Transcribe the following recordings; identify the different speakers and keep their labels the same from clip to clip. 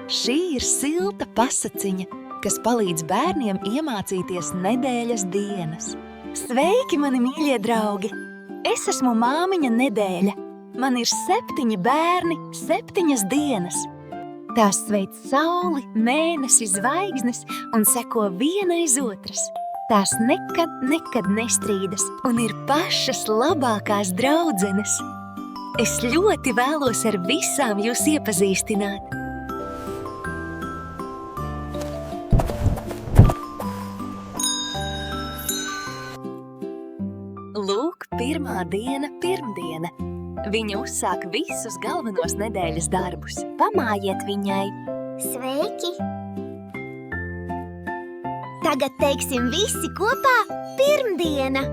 Speaker 1: Šī ir silta pasaciņa, kas palīdz bērniem iemācīties nedēļas dienas. Sveiki, mani mīļie draugi! Es esmu māmiņa Nedēļa. Man ir 7 bērni, 7 dienas. Tās sveic sauli, mēnesi, zvaigznes un seko viena aiz otras. Tās nekad nestrīdas un ir pašas labākās draudzenes. Es ļoti vēlos ar visām jūs iepazīstināt. Lūk, pirmā diena pirmdiena. Viņa uzsāk visus galvenos nedēļas darbus. Pamājiet viņai.
Speaker 2: Sveiki! Tagad teiksim visi kopā pirmdiena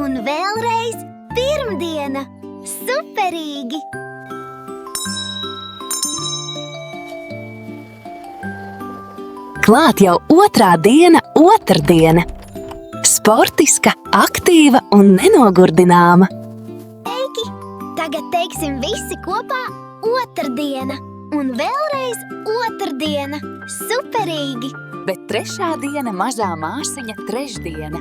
Speaker 2: un vēlreiz pirmdiena. Superīgi!
Speaker 1: Klāt jau otrā diena otrdiena. Sportiska, aktīva un nenogurdināma.
Speaker 2: Sveiki! Tagad teiksim visi kopā otrdiena un vēlreiz otrdiena. Superīgi!
Speaker 1: Bet trešā diena mazā māsiņa trešdiena.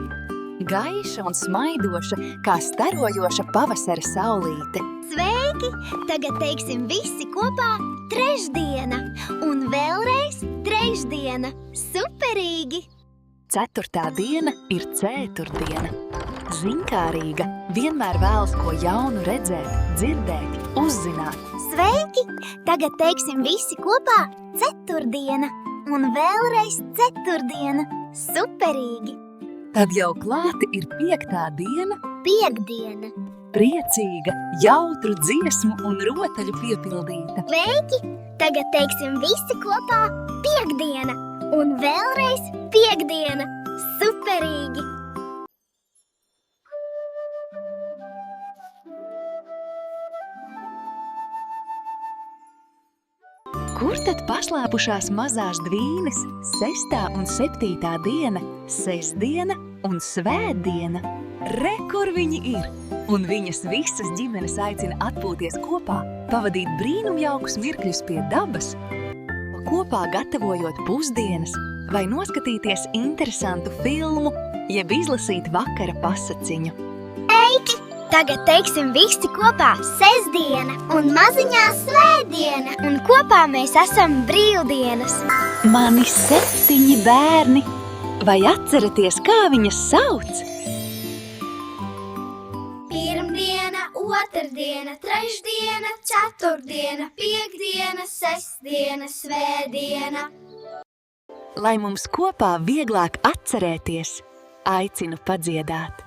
Speaker 1: Gaiša un smaidoša, kā starojoša pavasara saulīte.
Speaker 2: Sveiki! Tagad teiksim visi kopā trešdiena un vēlreiz trešdiena. Superīgi!
Speaker 1: Ceturtā diena ir ceturtdiena. Ziņkārīga, vienmēr vēlas ko jaunu redzēt, dzirdēt, uzzināt.
Speaker 2: Sveiki! Tagad teiksim visi kopā ceturtdiena un vēlreiz ceturtdiena. Superīgi!
Speaker 1: Tad jau klāti ir 5. diena,
Speaker 2: Piektdiena.
Speaker 1: priecīga, jautru dziesmu un rotaļu piepildīta.
Speaker 2: Sveiki! Tagad teiksim visi kopā piektdiena un vēlreiz piektdiena. Superīgi!
Speaker 1: Kur tad paslēpušās mazās dvīnes 6. un 7. diena, sestdiena un svētdiena? Re, kur viņi ir! Un viņas visas ģimenes aicina atpūties kopā, pavadīt brīnumjaukus mirkļus pie dabas, kopā gatavojot pusdienas vai noskatīties interesantu filmu, jeb izlasīt vakara pasaciņu.
Speaker 2: Sveiki! Tagad teiksim visi kopā sestdiena un maziņā svētdiena. Un kopā mēs esam brīvdienas.
Speaker 1: Mani 7 bērni! Vai atceraties, kā viņas sauc?
Speaker 2: Pirmdiena, otrdiena, trešdiena, ceturtdiena, piektdiena, sestdiena, svētdiena.
Speaker 1: Lai mums kopā vieglāk atcerēties, aicinu padziedāt.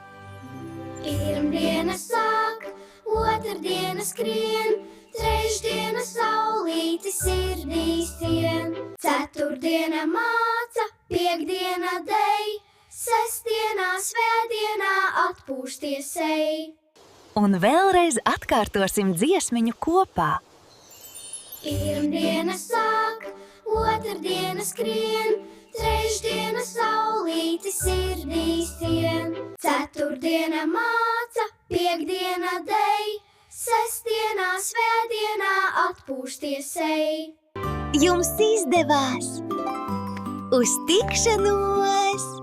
Speaker 2: Pirmdiena sāk, otrdiena skrien, trešdiena saulīti sirdī sien. Ceturtdiena māca, piektdiena dej, sestdienā svētdienā atpūsties ej.
Speaker 1: Un vēlreiz atkārtosim dziesmiņu kopā.
Speaker 2: Pirmdiena sāk, otrdiena skrien, trešdiena saulīti sirdī sien. Ceturtdiena māca, piektdiena dej, sestdienā svētdienā atpūsties ej. Jums izdevās! Uz tikšanos!